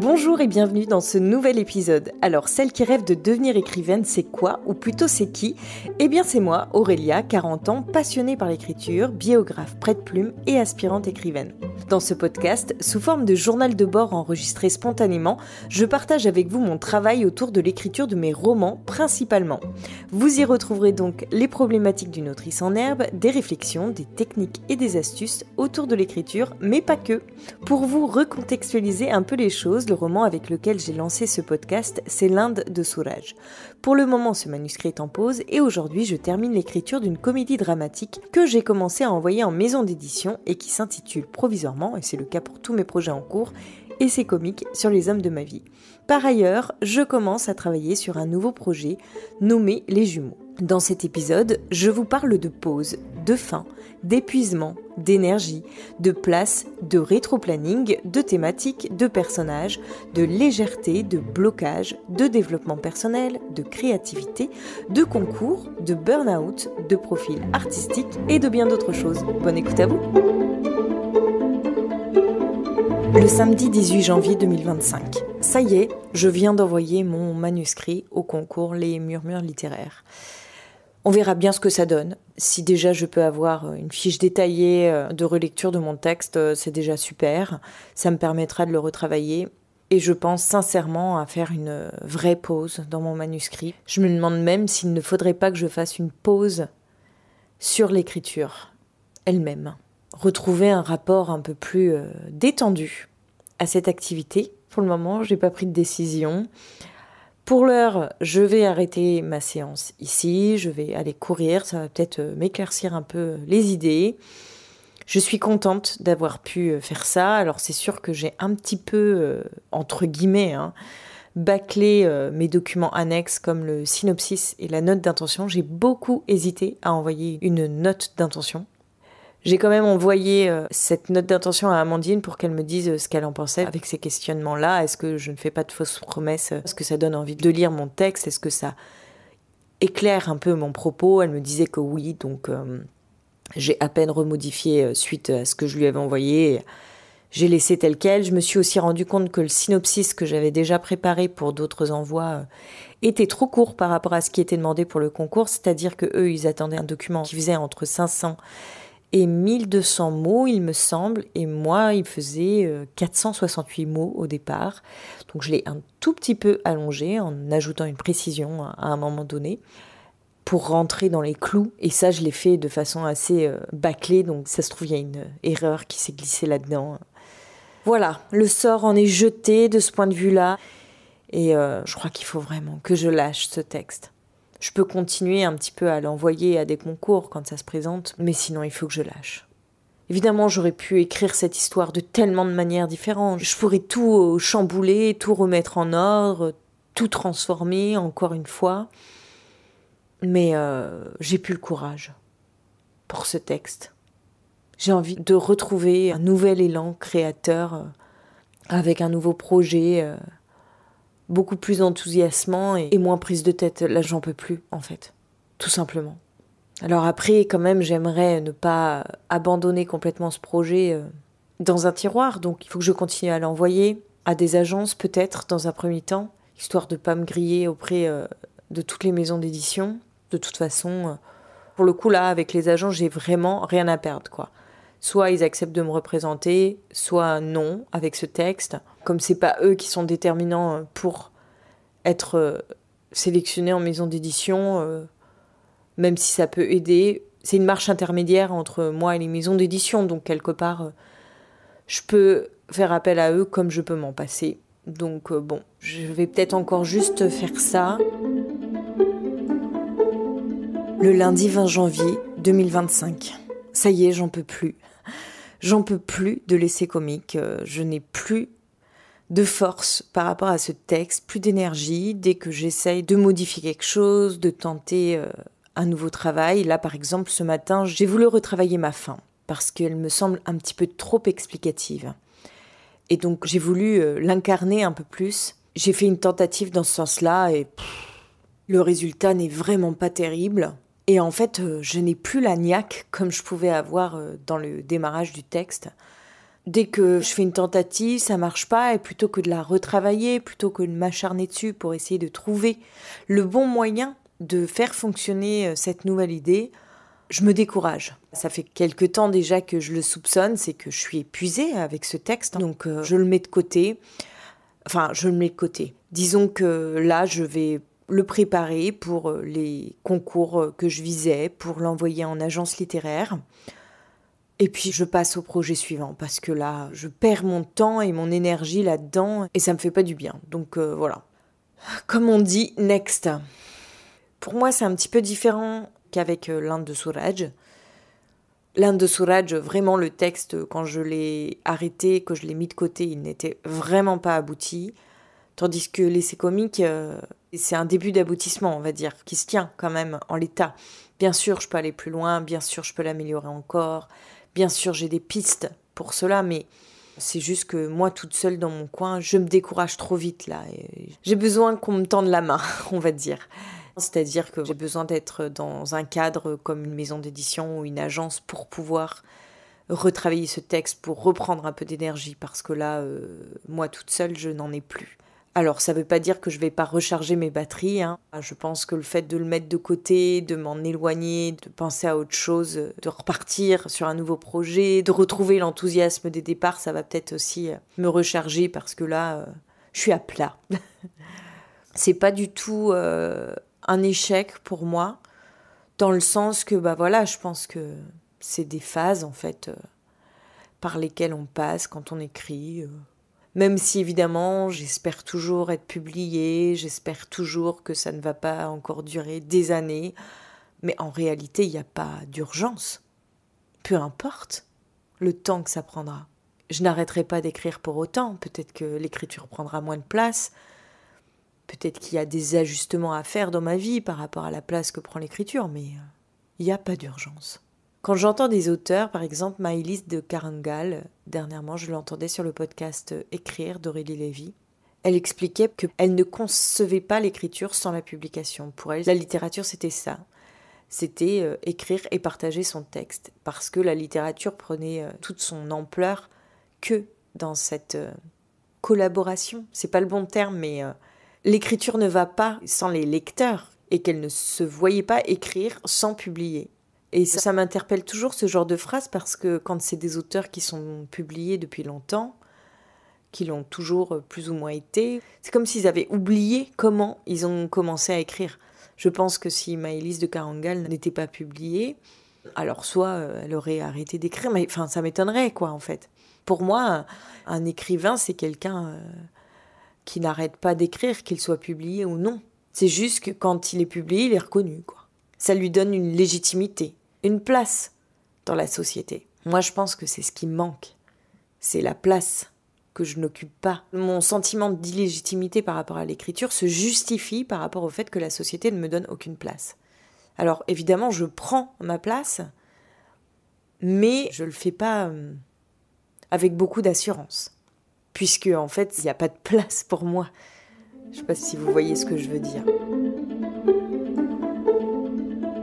Bonjour et bienvenue dans ce nouvel épisode. Alors, celle qui rêve de devenir écrivaine, c'est quoi? Ou plutôt c'est qui? Eh bien c'est moi, Aurélia, 40 ans, passionnée par l'écriture, biographe prête-plume et aspirante écrivaine. Dans ce podcast, sous forme de journal de bord enregistré spontanément, je partage avec vous mon travail autour de l'écriture de mes romans principalement. Vous y retrouverez donc les problématiques d'une autrice en herbe, des réflexions, des techniques et des astuces autour de l'écriture, mais pas que. Pour vous recontextualiser un peu les choses, le roman avec lequel j'ai lancé ce podcast, c'est l'Inde de Suraj. Pour le moment, ce manuscrit est en pause et aujourd'hui, je termine l'écriture d'une comédie dramatique que j'ai commencé à envoyer en maison d'édition et qui s'intitule provisoirement, et c'est le cas pour tous mes projets en cours, Essais comiques sur les hommes de ma vie. Par ailleurs, je commence à travailler sur un nouveau projet nommé Les Jumeaux. Dans cet épisode, je vous parle de pause, de fin, d'épuisement, d'énergie, de place, de rétro-planning, de thématiques, de personnages, de légèreté, de blocage, de développement personnel, de créativité, de concours, de burn-out, de profil artistique et de bien d'autres choses. Bonne écoute à vous! Le samedi 18 janvier 2025. Ça y est, je viens d'envoyer mon manuscrit au concours Les Murmures littéraires. On verra bien ce que ça donne. Si déjà je peux avoir une fiche détaillée de relecture de mon texte, c'est déjà super. Ça me permettra de le retravailler. Et je pense sincèrement à faire une vraie pause dans mon manuscrit. Je me demande même s'il ne faudrait pas que je fasse une pause sur l'écriture elle-même. Retrouver un rapport un peu plus détendu à cette activité. Pour le moment, j'ai pas pris de décision. Pour l'heure, je vais arrêter ma séance ici, je vais aller courir, ça va peut-être m'éclaircir un peu les idées. Je suis contente d'avoir pu faire ça. Alors c'est sûr que j'ai un petit peu, entre guillemets, bâclé mes documents annexes comme le synopsis et la note d'intention. J'ai beaucoup hésité à envoyer une note d'intention. J'ai quand même envoyé cette note d'intention à Amandine pour qu'elle me dise ce qu'elle en pensait avec ces questionnements-là. Est-ce que je ne fais pas de fausses promesses? Est-ce que ça donne envie de lire mon texte? Est-ce que ça éclaire un peu mon propos? Elle me disait que oui, donc j'ai à peine remodifié suite à ce que je lui avais envoyé. J'ai laissé tel quel. Je me suis aussi rendu compte que le synopsis que j'avais déjà préparé pour d'autres envois était trop court par rapport à ce qui était demandé pour le concours. C'est-à-dire que eux, ils attendaient un document qui faisait entre 500 et 1200 mots, il me semble, et moi, il faisait 468 mots au départ. Donc je l'ai un tout petit peu allongé en ajoutant une précision à un moment donné pour rentrer dans les clous. Et ça, je l'ai fait de façon assez bâclée, donc ça se trouve, il y a une erreur qui s'est glissée là-dedans. Voilà, le sort en est jeté de ce point de vue-là. Et je crois qu'il faut vraiment que je lâche ce texte. Je peux continuer un petit peu à l'envoyer à des concours quand ça se présente, mais sinon il faut que je lâche. Évidemment, j'aurais pu écrire cette histoire de tellement de manières différentes. Je pourrais tout chambouler, tout remettre en ordre, tout transformer encore une fois. Mais j'ai plus le courage pour ce texte. J'ai envie de retrouver un nouvel élan créateur avec un nouveau projet beaucoup plus enthousiasmant et moins prise de tête. Là, j'en peux plus, en fait. Tout simplement. Alors après, quand même, j'aimerais ne pas abandonner complètement ce projet dans un tiroir. Donc, il faut que je continue à l'envoyer à des agences, peut-être, dans un premier temps, histoire de pas me griller auprès de toutes les maisons d'édition. De toute façon, pour le coup, là, avec les agents, j'ai vraiment rien à perdre, quoi. Soit ils acceptent de me représenter, soit non, avec ce texte. Comme c'est pas eux qui sont déterminants pour être sélectionnés en maison d'édition, même si ça peut aider, c'est une marche intermédiaire entre moi et les maisons d'édition. Donc quelque part, je peux faire appel à eux comme je peux m'en passer. Donc bon, je vais peut-être encore juste faire ça. Le lundi 20 janvier 2025. Ça y est, j'en peux plus. J'en peux plus de l'essai comique. Je n'ai plus de force par rapport à ce texte, plus d'énergie. Dès que j'essaye de modifier quelque chose, de tenter un nouveau travail. Là, par exemple, ce matin, j'ai voulu retravailler ma fin parce qu'elle me semble un petit peu trop explicative. Et donc, j'ai voulu l'incarner un peu plus. J'ai fait une tentative dans ce sens-là et le résultat n'est vraiment pas terrible. Et en fait, je n'ai plus la niaque comme je pouvais avoir dans le démarrage du texte. Dès que je fais une tentative, ça marche pas, et plutôt que de la retravailler, plutôt que de m'acharner dessus pour essayer de trouver le bon moyen de faire fonctionner cette nouvelle idée, je me décourage. Ça fait quelque temps déjà que je le soupçonne, c'est que je suis épuisée avec ce texte, donc je le mets de côté. Enfin, je le mets de côté. Disons que là, je vais le préparer pour les concours que je visais, pour l'envoyer en agence littéraire. Et puis, je passe au projet suivant, parce que là, je perds mon temps et mon énergie là-dedans, et ça me fait pas du bien. Donc voilà. Comme on dit, next. Pour moi, c'est un petit peu différent qu'avec l'Inde de Suraj. L'Inde de Suraj, vraiment, le texte, quand je l'ai arrêté, que je l'ai mis de côté, il n'était vraiment pas abouti. Tandis que l'essai comique, c'est un début d'aboutissement, on va dire, qui se tient quand même en l'état. Bien sûr, je peux aller plus loin, bien sûr, je peux l'améliorer encore. Bien sûr, j'ai des pistes pour cela, mais c'est juste que moi, toute seule dans mon coin, je me décourage trop vite, là. Et j'ai besoin qu'on me tende la main, on va dire. C'est-à-dire que j'ai besoin d'être dans un cadre comme une maison d'édition ou une agence pour pouvoir retravailler ce texte, pour reprendre un peu d'énergie, parce que là, moi, toute seule, je n'en ai plus. Alors, ça ne veut pas dire que je ne vais pas recharger mes batteries, hein. Je pense que le fait de le mettre de côté, de m'en éloigner, de penser à autre chose, de repartir sur un nouveau projet, de retrouver l'enthousiasme des départs, ça va peut-être aussi me recharger parce que là, je suis à plat. C'est pas du tout un échec pour moi, dans le sens que, je pense que c'est des phases, en fait, par lesquelles on passe quand on écrit. Même si, évidemment, j'espère toujours être publiée, j'espère toujours que ça ne va pas encore durer des années. Mais en réalité, il n'y a pas d'urgence. Peu importe le temps que ça prendra. Je n'arrêterai pas d'écrire pour autant. Peut-être que l'écriture prendra moins de place. Peut-être qu'il y a des ajustements à faire dans ma vie par rapport à la place que prend l'écriture. Mais il n'y a pas d'urgence. Quand j'entends des auteurs, par exemple Maëlys de Carangal, dernièrement je l'entendais sur le podcast Écrire d'Aurélie Lévy, elle expliquait qu'elle ne concevait pas l'écriture sans la publication. Pour elle, la littérature c'était ça. C'était écrire et partager son texte. Parce que la littérature prenait toute son ampleur que dans cette collaboration. C'est pas le bon terme, mais l'écriture ne va pas sans les lecteurs et qu'elle ne se voyait pas écrire sans publier. Et ça m'interpelle toujours ce genre de phrase parce que quand c'est des auteurs qui sont publiés depuis longtemps, qui l'ont toujours plus ou moins été, c'est comme s'ils avaient oublié comment ils ont commencé à écrire. Je pense que si Maëlys de Carangal n'était pas publiée, alors soit elle aurait arrêté d'écrire, mais enfin ça m'étonnerait quoi en fait. Pour moi, un écrivain c'est quelqu'un qui n'arrête pas d'écrire, qu'il soit publié ou non. C'est juste que quand il est publié, il est reconnu quoi. Ça lui donne une légitimité, une place dans la société. Moi, je pense que c'est ce qui me manque. C'est la place que je n'occupe pas. Mon sentiment d'illégitimité par rapport à l'écriture se justifie par rapport au fait que la société ne me donne aucune place. Alors, évidemment, je prends ma place, mais je ne le fais pas avec beaucoup d'assurance. Puisque, en fait, il n'y a pas de place pour moi. Je ne sais pas si vous voyez ce que je veux dire.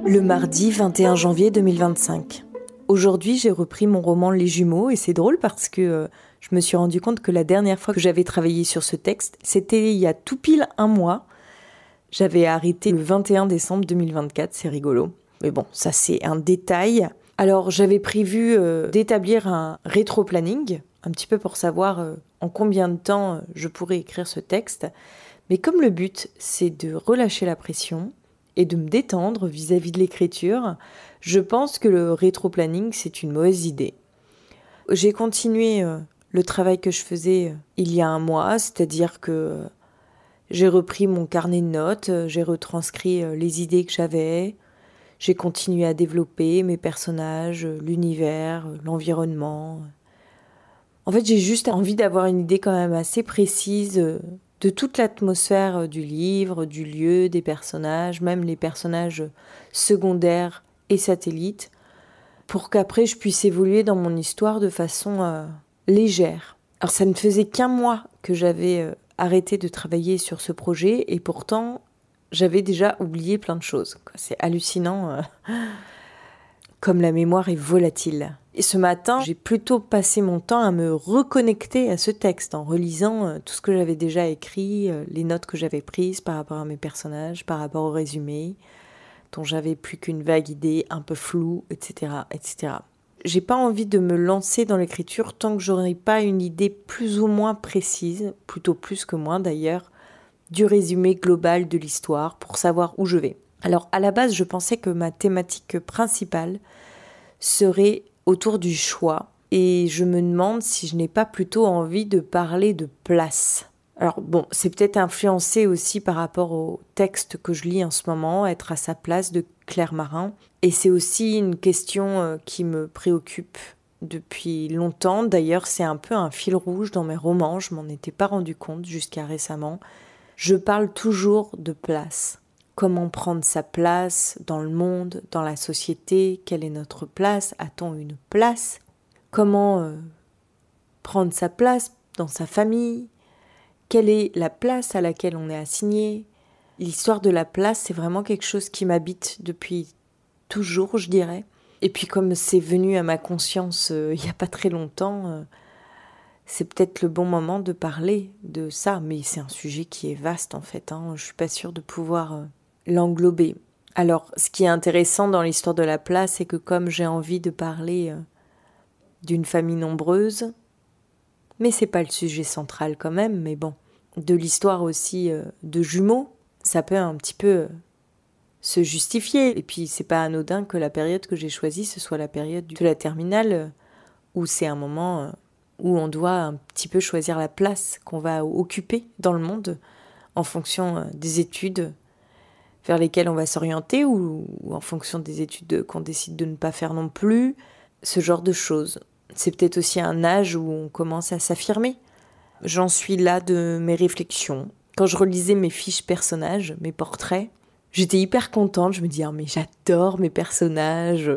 Le mardi 21 janvier 2025. Aujourd'hui, j'ai repris mon roman Les Jumeaux et c'est drôle parce que je me suis rendu compte que la dernière fois que j'avais travaillé sur ce texte, c'était il y a tout pile un mois. J'avais arrêté le 21 décembre 2024, c'est rigolo. Mais bon, ça c'est un détail. Alors j'avais prévu d'établir un rétro-planning, un petit peu pour savoir en combien de temps je pourrais écrire ce texte. Mais comme le but, c'est de relâcher la pression et de me détendre vis-à-vis de l'écriture, je pense que le rétro-planning, c'est une mauvaise idée. J'ai continué le travail que je faisais il y a un mois, c'est-à-dire que j'ai repris mon carnet de notes, j'ai retranscrit les idées que j'avais, j'ai continué à développer mes personnages, l'univers, l'environnement. En fait, j'ai juste envie d'avoir une idée quand même assez précise de toute l'atmosphère du livre, du lieu, des personnages, même les personnages secondaires et satellites, pour qu'après je puisse évoluer dans mon histoire de façon légère. Alors ça ne faisait qu'un mois que j'avais arrêté de travailler sur ce projet et pourtant j'avais déjà oublié plein de choses. C'est hallucinant comme la mémoire est volatile. Et ce matin, j'ai plutôt passé mon temps à me reconnecter à ce texte en relisant tout ce que j'avais déjà écrit, les notes que j'avais prises par rapport à mes personnages, par rapport au résumé, dont j'avais plus qu'une vague idée, un peu floue, etc., etc. J'ai pas envie de me lancer dans l'écriture tant que j'aurai pas une idée plus ou moins précise, plutôt plus que moins d'ailleurs, du résumé global de l'histoire pour savoir où je vais. Alors à la base, je pensais que ma thématique principale serait autour du choix et je me demande si je n'ai pas plutôt envie de parler de place. Alors bon, c'est peut-être influencé aussi par rapport au texte que je lis en ce moment, Être à sa place de Claire Marin. Et c'est aussi une question qui me préoccupe depuis longtemps. D'ailleurs, c'est un peu un fil rouge dans mes romans, je m'en étais pas rendu compte jusqu'à récemment. Je parle toujours de place. Comment prendre sa place dans le monde, dans la société? Quelle est notre place? A-t-on une place? Comment prendre sa place dans sa famille? Quelle est la place à laquelle on est assigné? L'histoire de la place, c'est vraiment quelque chose qui m'habite depuis toujours, je dirais. Et puis comme c'est venu à ma conscience il n'y a pas très longtemps, c'est peut-être le bon moment de parler de ça. Mais c'est un sujet qui est vaste en fait. Je ne suis pas sûre de pouvoir l'englober. Alors, ce qui est intéressant dans l'histoire de la place, c'est que comme j'ai envie de parler d'une famille nombreuse, mais c'est pas le sujet central quand même, mais bon, de l'histoire aussi de jumeaux, ça peut un petit peu se justifier. Et puis, c'est pas anodin que la période que j'ai choisie, ce soit la période de la terminale, où c'est un moment où on doit un petit peu choisir la place qu'on va occuper dans le monde en fonction des études vers lesquelles on va s'orienter ou en fonction des études qu'on décide de ne pas faire non plus, ce genre de choses. C'est peut-être aussi un âge où on commence à s'affirmer. J'en suis là de mes réflexions. Quand je relisais mes fiches personnages, mes portraits, j'étais hyper contente. Je me dis, mais j'adore mes personnages.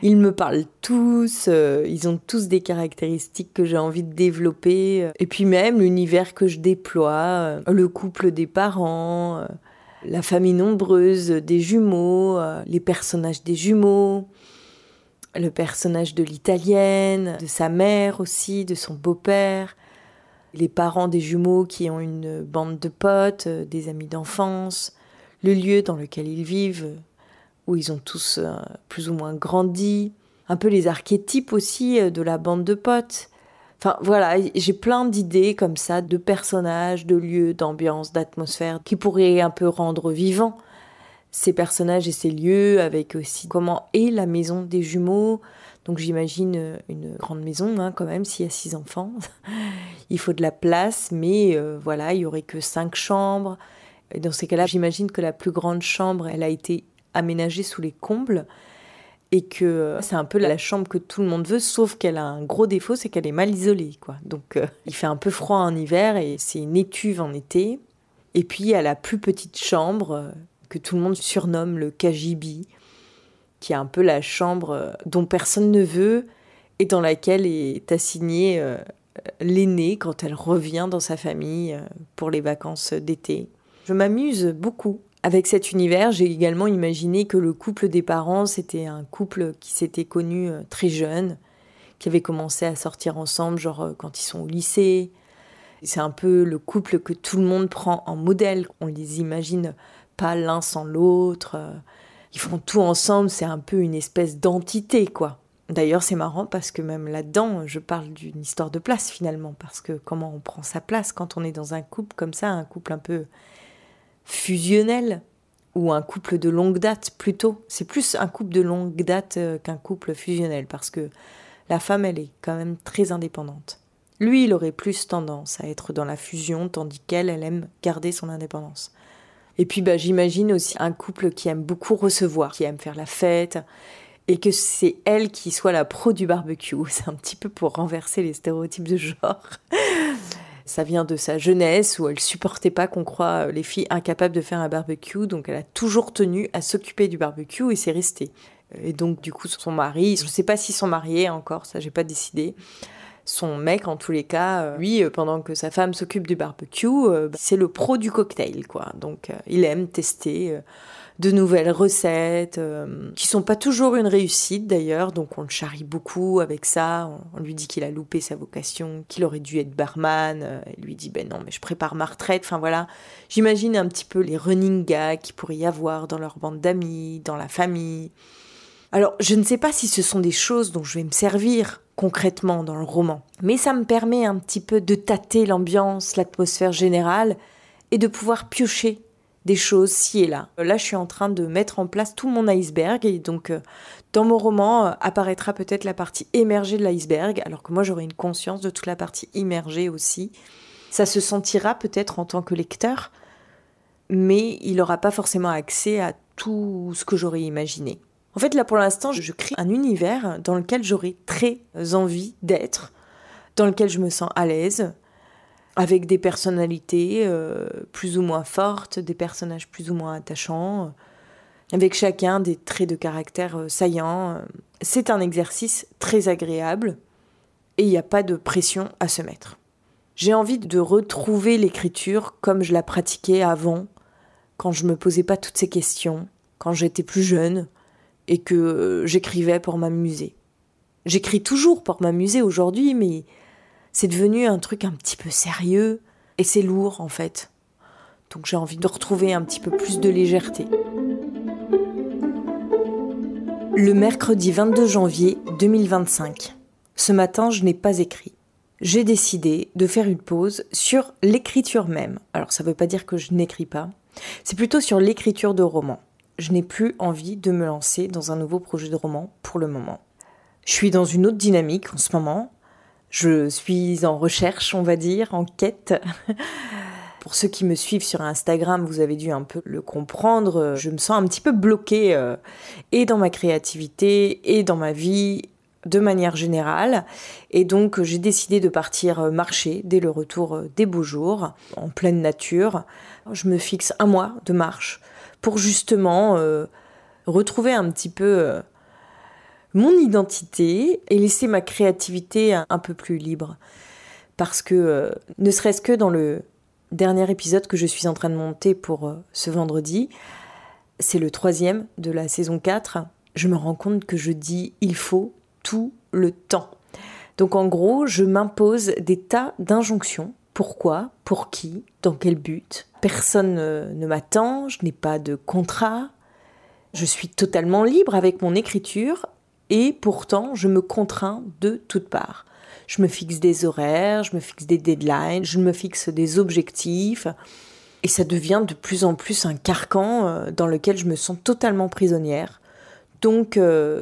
Ils me parlent tous. Ils ont tous des caractéristiques que j'ai envie de développer. Et puis même l'univers que je déploie, le couple des parents, la famille nombreuse des jumeaux, les personnages des jumeaux, le personnage de l'italienne, de sa mère aussi, de son beau-père, les parents des jumeaux qui ont une bande de potes, des amis d'enfance, le lieu dans lequel ils vivent, où ils ont tous plus ou moins grandi, un peu les archétypes aussi de la bande de potes. Enfin voilà, j'ai plein d'idées comme ça, de personnages, de lieux, d'ambiance, d'atmosphère, qui pourraient un peu rendre vivants ces personnages et ces lieux, avec aussi comment est la maison des jumeaux. Donc j'imagine une grande maison quand même, s'il y a 6 enfants. Il faut de la place, mais voilà, il n'y aurait que 5 chambres. Et dans ces cas-là, j'imagine que la plus grande chambre, elle a été aménagée sous les combles, et que c'est un peu la chambre que tout le monde veut, sauf qu'elle a un gros défaut, c'est qu'elle est mal isolée, quoi. Donc il fait un peu froid en hiver et c'est une étuve en été. Et puis il y a la plus petite chambre que tout le monde surnomme le KGB, qui est un peu la chambre dont personne ne veut et dans laquelle est assignée l'aînée quand elle revient dans sa famille pour les vacances d'été. Je m'amuse beaucoup avec cet univers. J'ai également imaginé que le couple des parents, c'était un couple qui s'était connu très jeune, qui avait commencé à sortir ensemble, genre quand ils sont au lycée. C'est un peu le couple que tout le monde prend en modèle. On les imagine pas l'un sans l'autre. Ils font tout ensemble, c'est un peu une espèce d'entité, quoi. D'ailleurs, c'est marrant parce que même là-dedans, je parle d'une histoire de place finalement, parce que comment on prend sa place quand on est dans un couple comme ça, un couple un peu fusionnel, ou un couple de longue date plutôt. C'est plus un couple de longue date qu'un couple fusionnel, parce que la femme, elle est quand même très indépendante. Lui, il aurait plus tendance à être dans la fusion, tandis qu'elle, elle aime garder son indépendance. Et puis j'imagine aussi un couple qui aime beaucoup recevoir, qui aime faire la fête, et que c'est elle qui soit la pro du barbecue. C'est un petit peu pour renverser les stéréotypes de genre. Ça vient de sa jeunesse où elle supportait pas qu'on croie les filles incapables de faire un barbecue, donc elle a toujours tenu à s'occuper du barbecue et c'est resté. Et donc du coup son mari, je sais pas s'ils sont mariés encore, ça j'ai pas décidé. Son mec, en tous les cas, lui, pendant que sa femme s'occupe du barbecue, c'est le pro du cocktail, quoi. Donc, il aime tester de nouvelles recettes, qui sont pas toujours une réussite d'ailleurs, donc on le charrie beaucoup avec ça, on lui dit qu'il a loupé sa vocation, qu'il aurait dû être barman, il lui dit ben non mais je prépare ma retraite, enfin voilà, j'imagine un petit peu les running gags qu'il pourrait y avoir dans leur bande d'amis, dans la famille. Alors je ne sais pas si ce sont des choses dont je vais me servir concrètement dans le roman, mais ça me permet un petit peu de tâter l'ambiance, l'atmosphère générale, et de pouvoir piocher des choses ci et là. Là, je suis en train de mettre en place tout mon iceberg et donc dans mon roman apparaîtra peut-être la partie émergée de l'iceberg, alors que moi j'aurai une conscience de toute la partie immergée aussi. Ça se sentira peut-être en tant que lecteur, mais il n'aura pas forcément accès à tout ce que j'aurais imaginé. En fait, là pour l'instant, je crée un univers dans lequel j'aurais très envie d'être, dans lequel je me sens à l'aise, avec des personnalités plus ou moins fortes, des personnages plus ou moins attachants, avec chacun des traits de caractère saillants. C'est un exercice très agréable et il n'y a pas de pression à se mettre. J'ai envie de retrouver l'écriture comme je la pratiquais avant, quand je me posais pas toutes ces questions, quand j'étais plus jeune et que j'écrivais pour m'amuser. J'écris toujours pour m'amuser aujourd'hui, mais c'est devenu un truc un petit peu sérieux et c'est lourd en fait. Donc j'ai envie de retrouver un petit peu plus de légèreté. Le mercredi 22 janvier 2025. Ce matin, je n'ai pas écrit. J'ai décidé de faire une pause sur l'écriture même. Alors ça ne veut pas dire que je n'écris pas. C'est plutôt sur l'écriture de romans. Je n'ai plus envie de me lancer dans un nouveau projet de roman pour le moment. Je suis dans une autre dynamique en ce moment. Je suis en recherche, on va dire, en quête. Pour ceux qui me suivent sur Instagram, vous avez dû un peu le comprendre. Je me sens un petit peu bloquée et dans ma créativité et dans ma vie de manière générale. Et donc, j'ai décidé de partir marcher dès le retour des beaux jours, en pleine nature. Je me fixe 1 mois de marche pour justement retrouver un petit peu mon identité et laisser ma créativité un peu plus libre. Parce que, ne serait-ce que dans le dernier épisode que je suis en train de monter pour ce vendredi, c'est le 3e de la saison 4, je me rends compte que je dis « il faut » tout le temps. Donc en gros, je m'impose des tas d'injonctions. Pourquoi ? Pour qui ? Dans quel but ? Personne ne m'attend, je n'ai pas de contrat. Je suis totalement libre avec mon écriture et pourtant je me contrains de toutes parts. Je me fixe des horaires, je me fixe des deadlines, je me fixe des objectifs et ça devient de plus en plus un carcan dans lequel je me sens totalement prisonnière. Donc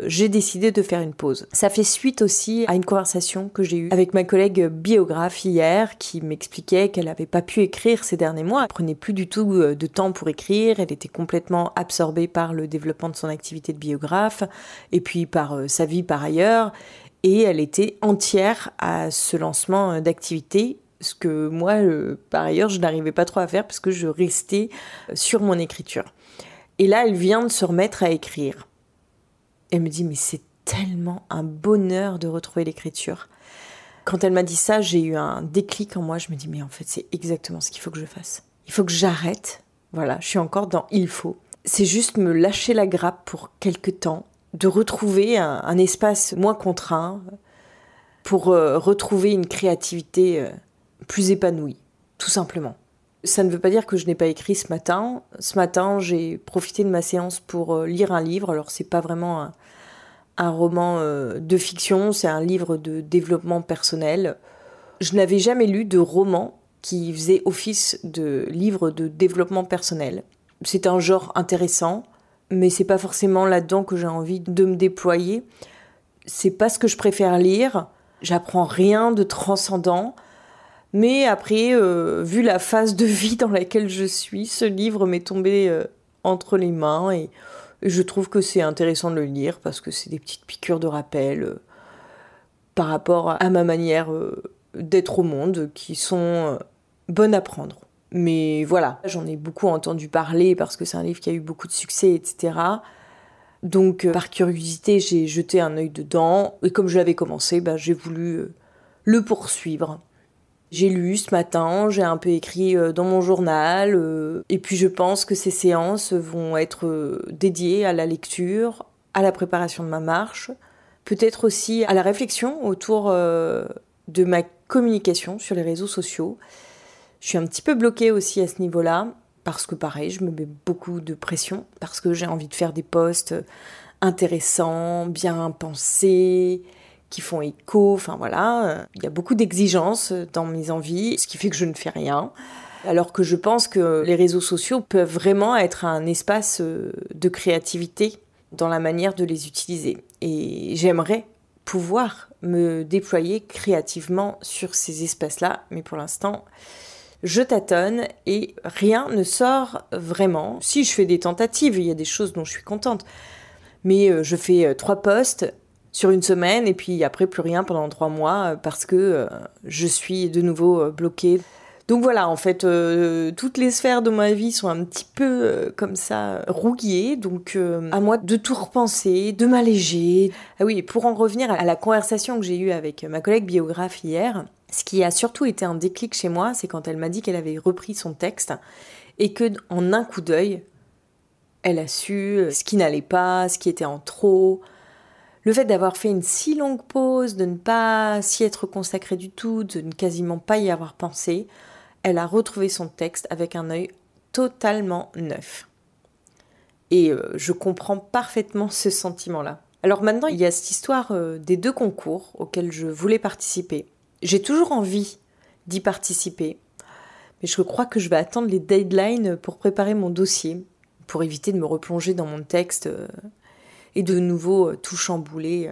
j'ai décidé de faire une pause. Ça fait suite aussi à une conversation que j'ai eue avec ma collègue biographe hier qui m'expliquait qu'elle n'avait pas pu écrire ces derniers mois. Elle prenait plus du tout de temps pour écrire, elle était complètement absorbée par le développement de son activité de biographe et puis par sa vie par ailleurs. Et elle était entière à ce lancement d'activité, ce que moi, par ailleurs, je n'arrivais pas trop à faire parce que je restais sur mon écriture. Et là, elle vient de se remettre à écrire. Elle me dit, mais c'est tellement un bonheur de retrouver l'écriture. Quand elle m'a dit ça, j'ai eu un déclic en moi. Je me dis, mais en fait, c'est exactement ce qu'il faut que je fasse. Il faut que j'arrête. Voilà, je suis encore dans « il faut ». C'est juste me lâcher la grappe pour quelque temps, de retrouver un espace moins contraint pour retrouver une créativité plus épanouie, tout simplement. Ça ne veut pas dire que je n'ai pas écrit ce matin. Ce matin, j'ai profité de ma séance pour lire un livre. Alors, c'est pas vraiment un roman de fiction, c'est un livre de développement personnel. Je n'avais jamais lu de roman qui faisait office de livre de développement personnel. C'est un genre intéressant, mais c'est pas forcément là-dedans que j'ai envie de me déployer. C'est pas ce que je préfère lire. J'apprends rien de transcendant. Mais après, vu la phase de vie dans laquelle je suis, ce livre m'est tombé entre les mains et je trouve que c'est intéressant de le lire parce que c'est des petites piqûres de rappel par rapport à ma manière d'être au monde qui sont bonnes à prendre. Mais voilà, j'en ai beaucoup entendu parler parce que c'est un livre qui a eu beaucoup de succès, etc. Donc, par curiosité, j'ai jeté un œil dedans et comme je l'avais commencé, j'ai voulu le poursuivre. J'ai lu ce matin, j'ai un peu écrit dans mon journal, et puis je pense que ces séances vont être dédiées à la lecture, à la préparation de ma marche, peut-être aussi à la réflexion autour de ma communication sur les réseaux sociaux. Je suis un petit peu bloquée aussi à ce niveau-là, parce que pareil, je me mets beaucoup de pression, parce que j'ai envie de faire des posts intéressants, bien pensés, qui font écho, enfin voilà. Il y a beaucoup d'exigences dans mes envies, ce qui fait que je ne fais rien. Alors que je pense que les réseaux sociaux peuvent vraiment être un espace de créativité dans la manière de les utiliser. Et j'aimerais pouvoir me déployer créativement sur ces espaces-là, mais pour l'instant, je tâtonne et rien ne sort vraiment. Si je fais des tentatives, il y a des choses dont je suis contente, mais je fais 3 posts sur une semaine et puis après plus rien pendant 3 mois parce que je suis de nouveau bloquée. Donc voilà, en fait, toutes les sphères de ma vie sont un petit peu comme ça rouillées, donc à moi de tout repenser, de m'alléger. Ah oui, pour en revenir à la conversation que j'ai eue avec ma collègue biographe hier, ce qui a surtout été un déclic chez moi, c'est quand elle m'a dit qu'elle avait repris son texte et que en un coup d'œil, elle a su ce qui n'allait pas, ce qui était en trop. Le fait d'avoir fait une si longue pause, de ne pas s'y être consacrée du tout, de ne quasiment pas y avoir pensé, elle a retrouvé son texte avec un œil totalement neuf. Et je comprends parfaitement ce sentiment-là. Alors maintenant, il y a cette histoire des 2 concours auxquels je voulais participer. J'ai toujours envie d'y participer, mais je crois que je vais attendre les deadlines pour préparer mon dossier, pour éviter de me replonger dans mon texte et de nouveau tout chambouler.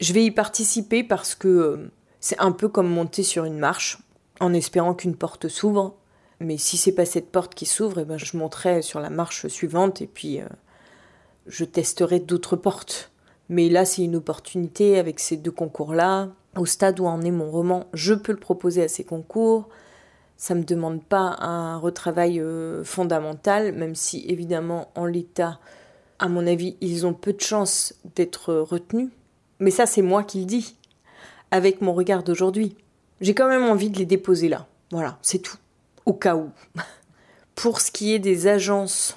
Je vais y participer parce que c'est un peu comme monter sur une marche, en espérant qu'une porte s'ouvre. Mais si c'est pas cette porte qui s'ouvre, eh ben je monterai sur la marche suivante et puis je testerai d'autres portes. Mais là, c'est une opportunité avec ces 2 concours-là. Au stade où en est mon roman, je peux le proposer à ces concours. Ça me demande pas un retravail fondamental, même si évidemment en l'état, à mon avis, ils ont peu de chances d'être retenus. Mais ça, c'est moi qui le dis, avec mon regard d'aujourd'hui. J'ai quand même envie de les déposer là. Voilà, c'est tout. Au cas où. Pour ce qui est des agences,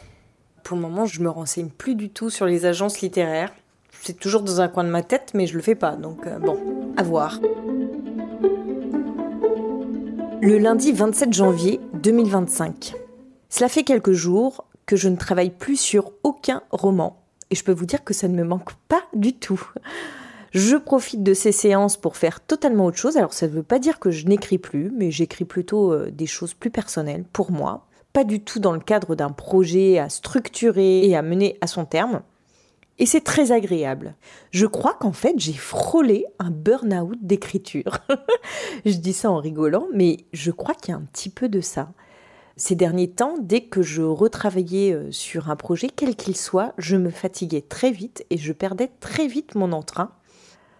pour le moment, je me renseigne plus du tout sur les agences littéraires. C'est toujours dans un coin de ma tête, mais je le fais pas. Donc bon, à voir. Le lundi 27 janvier 2025. Cela fait quelques jours que je ne travaille plus sur aucun roman. Et je peux vous dire que ça ne me manque pas du tout. Je profite de ces séances pour faire totalement autre chose. Alors ça ne veut pas dire que je n'écris plus, mais j'écris plutôt des choses plus personnelles pour moi. Pas du tout dans le cadre d'un projet à structurer et à mener à son terme. Et c'est très agréable. Je crois qu'en fait, j'ai frôlé un burn-out d'écriture. Je dis ça en rigolant, mais je crois qu'il y a un petit peu de ça. Ces derniers temps, dès que je retravaillais sur un projet, quel qu'il soit, je me fatiguais très vite et je perdais très vite mon entrain.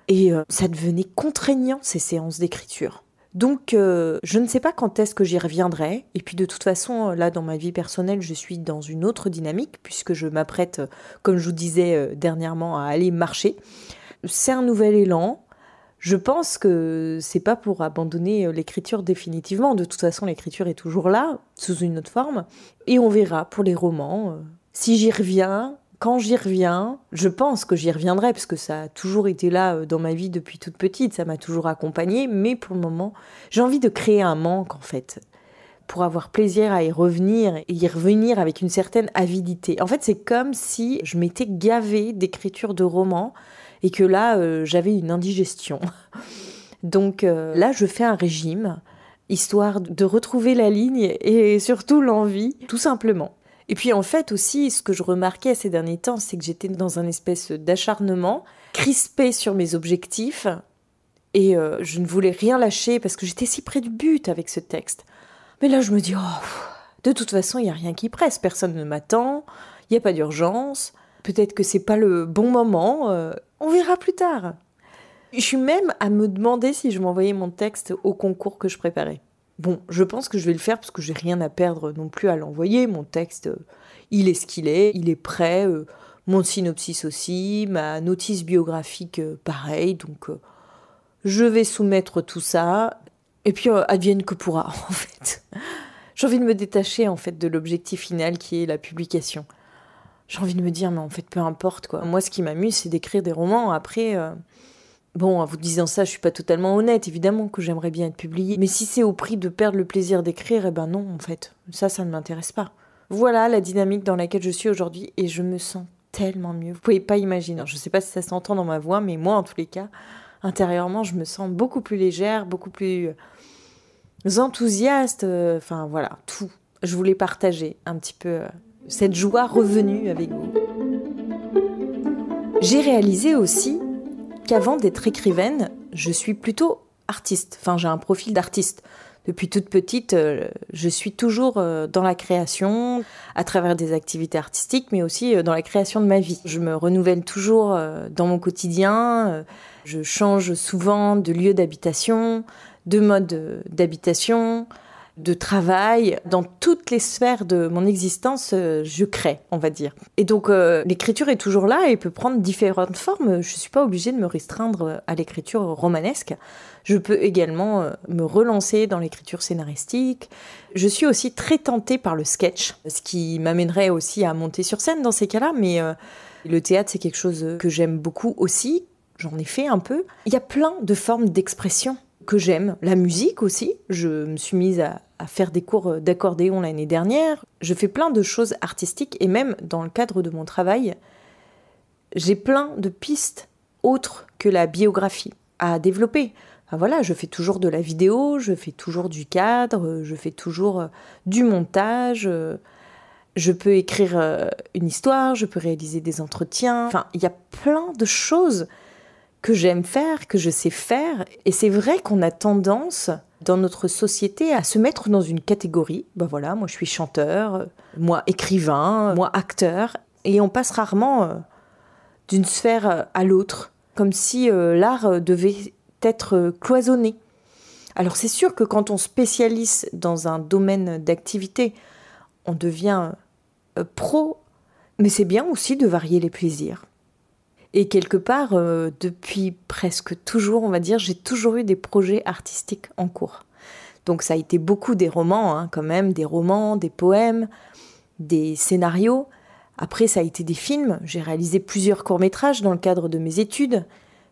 Et ça devenait contraignant, ces séances d'écriture. Donc, je ne sais pas quand est-ce que j'y reviendrai. Et puis, de toute façon, là, dans ma vie personnelle, je suis dans une autre dynamique, puisque je m'apprête, comme je vous disais dernièrement, à aller marcher. C'est un nouvel élan. Je pense que c'est pas pour abandonner l'écriture définitivement. De toute façon, l'écriture est toujours là, sous une autre forme. Et on verra pour les romans. Si j'y reviens, quand j'y reviens, je pense que j'y reviendrai, parce que ça a toujours été là dans ma vie depuis toute petite, ça m'a toujours accompagnée, mais pour le moment, j'ai envie de créer un manque, en fait, pour avoir plaisir à y revenir, et y revenir avec une certaine avidité. En fait, c'est comme si je m'étais gavée d'écriture de romans, et que là, j'avais une indigestion. Donc là, je fais un régime, histoire de retrouver la ligne, et surtout l'envie, tout simplement. Et puis en fait aussi, ce que je remarquais ces derniers temps, c'est que j'étais dans un espèce d'acharnement, crispée sur mes objectifs, et je ne voulais rien lâcher parce que j'étais si près du but avec ce texte. Mais là je me dis, de toute façon, il n'y a rien qui presse, personne ne m'attend, il n'y a pas d'urgence, peut-être que c'est pas le bon moment, on verra plus tard. Je suis même à me demander si je m'envoyais mon texte au concours que je préparais. Bon, je pense que je vais le faire parce que j'ai rien à perdre non plus à l'envoyer. Mon texte, il est ce qu'il est, il est prêt. Mon synopsis aussi, ma notice biographique, pareil. Donc, je vais soumettre tout ça. Et puis advienne que pourra, en fait. J'ai envie de me détacher, en fait, de l'objectif final qui est la publication. J'ai envie de me dire, mais en fait, peu importe, quoi. Moi, ce qui m'amuse, c'est d'écrire des romans. Après, bon, en vous disant ça, je suis pas totalement honnête. Évidemment que j'aimerais bien être publiée. Mais si c'est au prix de perdre le plaisir d'écrire, eh ben non, en fait. Ça ne m'intéresse pas. Voilà la dynamique dans laquelle je suis aujourd'hui et je me sens tellement mieux. Vous pouvez pas imaginer. Je sais pas si ça s'entend dans ma voix, mais moi, en tous les cas, intérieurement, je me sens beaucoup plus légère, beaucoup plus enthousiaste. Enfin, voilà, tout. Je voulais partager un petit peu cette joie revenue avec vous. J'ai réalisé aussi qu'avant d'être écrivaine, je suis plutôt artiste. Enfin, j'ai un profil d'artiste. Depuis toute petite, je suis toujours dans la création, à travers des activités artistiques, mais aussi dans la création de ma vie. Je me renouvelle toujours dans mon quotidien. Je change souvent de lieu d'habitation, de mode d'habitation, de travail. Dans toutes les sphères de mon existence, je crée, on va dire. Et donc, l'écriture est toujours là et peut prendre différentes formes. Je ne suis pas obligée de me restreindre à l'écriture romanesque. Je peux également me relancer dans l'écriture scénaristique. Je suis aussi très tentée par le sketch, ce qui m'amènerait aussi à monter sur scène dans ces cas-là. Mais le théâtre, c'est quelque chose que j'aime beaucoup aussi. J'en ai fait un peu. Il y a plein de formes d'expression que j'aime. La musique aussi. Je me suis mise à faire des cours d'accordéon l'année dernière. Je fais plein de choses artistiques et même dans le cadre de mon travail, j'ai plein de pistes autres que la biographie à développer. Enfin, voilà, je fais toujours de la vidéo, je fais toujours du cadre, je fais toujours du montage. Je peux écrire une histoire, je peux réaliser des entretiens. Enfin, il y a plein de choses que j'aime faire, que je sais faire. Et c'est vrai qu'on a tendance, dans notre société, à se mettre dans une catégorie. Ben voilà, moi je suis chanteur, moi écrivain, moi acteur. Et on passe rarement d'une sphère à l'autre, comme si l'art devait être cloisonné. Alors c'est sûr que quand on spécialise dans un domaine d'activité, on devient pro, mais c'est bien aussi de varier les plaisirs. Et quelque part, depuis presque toujours, on va dire, j'ai toujours eu des projets artistiques en cours. Donc ça a été beaucoup des romans, quand même, des romans, des poèmes, des scénarios. Après, ça a été des films. J'ai réalisé plusieurs courts-métrages dans le cadre de mes études,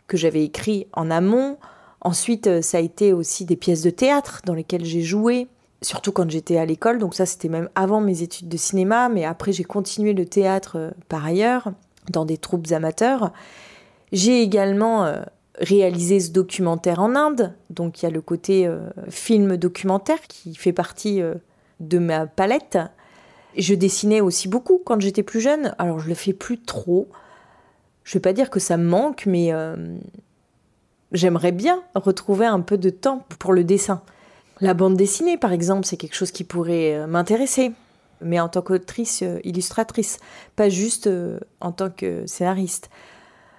que j'avais écrits en amont. Ensuite, ça a été aussi des pièces de théâtre dans lesquelles j'ai joué, surtout quand j'étais à l'école. Donc ça, c'était même avant mes études de cinéma. Mais après, j'ai continué le théâtre par ailleurs, dans des troupes amateurs. J'ai également réalisé ce documentaire en Inde. Donc il y a le côté film documentaire qui fait partie de ma palette. Je dessinais aussi beaucoup quand j'étais plus jeune. Alors je le fais plus trop. Je vais pas dire que ça me manque, mais j'aimerais bien retrouver un peu de temps pour le dessin. La bande dessinée, par exemple, c'est quelque chose qui pourrait m'intéresser. Mais en tant qu'autrice, illustratrice, pas juste en tant que scénariste.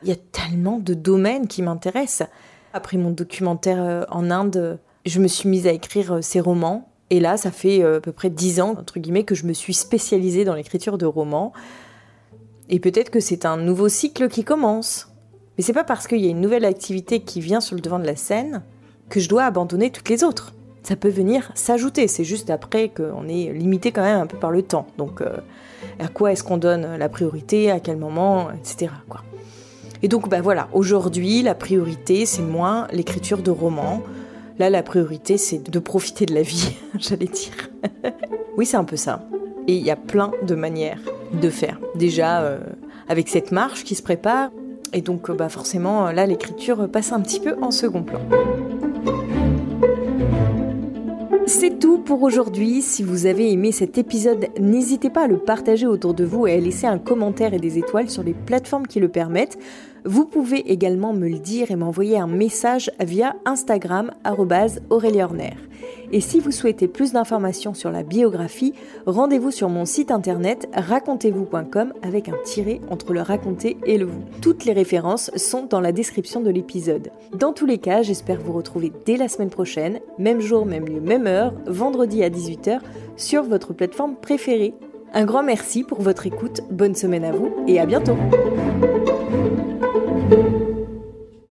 Il y a tellement de domaines qui m'intéressent. Après mon documentaire en Inde, je me suis mise à écrire ces romans. Et là, ça fait à peu près 10 ans, entre guillemets, que je me suis spécialisée dans l'écriture de romans. Et peut-être que c'est un nouveau cycle qui commence. Mais c'est pas parce qu'il y a une nouvelle activité qui vient sur le devant de la scène que je dois abandonner toutes les autres. Ça peut venir s'ajouter, c'est juste après qu'on est limité quand même un peu par le temps. Donc à quoi est-ce qu'on donne la priorité, à quel moment, etc. quoi. Et donc voilà, aujourd'hui la priorité c'est moins l'écriture de romans. Là la priorité c'est de profiter de la vie, j'allais dire. Oui, c'est un peu ça. Et il y a plein de manières de faire. Déjà avec cette marche qui se prépare, et donc forcément là l'écriture passe un petit peu en second plan. C'est tout pour aujourd'hui. Si vous avez aimé cet épisode, n'hésitez pas à le partager autour de vous et à laisser un commentaire et des étoiles sur les plateformes qui le permettent. Vous pouvez également me le dire et m'envoyer un message via Instagram @AurélieHorner. Et si vous souhaitez plus d'informations sur la biographie, rendez-vous sur mon site internet racontez-vous.com avec un tiret entre le raconter et le vous. Toutes les références sont dans la description de l'épisode. Dans tous les cas, j'espère vous retrouver dès la semaine prochaine, même jour, même lieu, même heure, vendredi à 18h, sur votre plateforme préférée. Un grand merci pour votre écoute, bonne semaine à vous et à bientôt.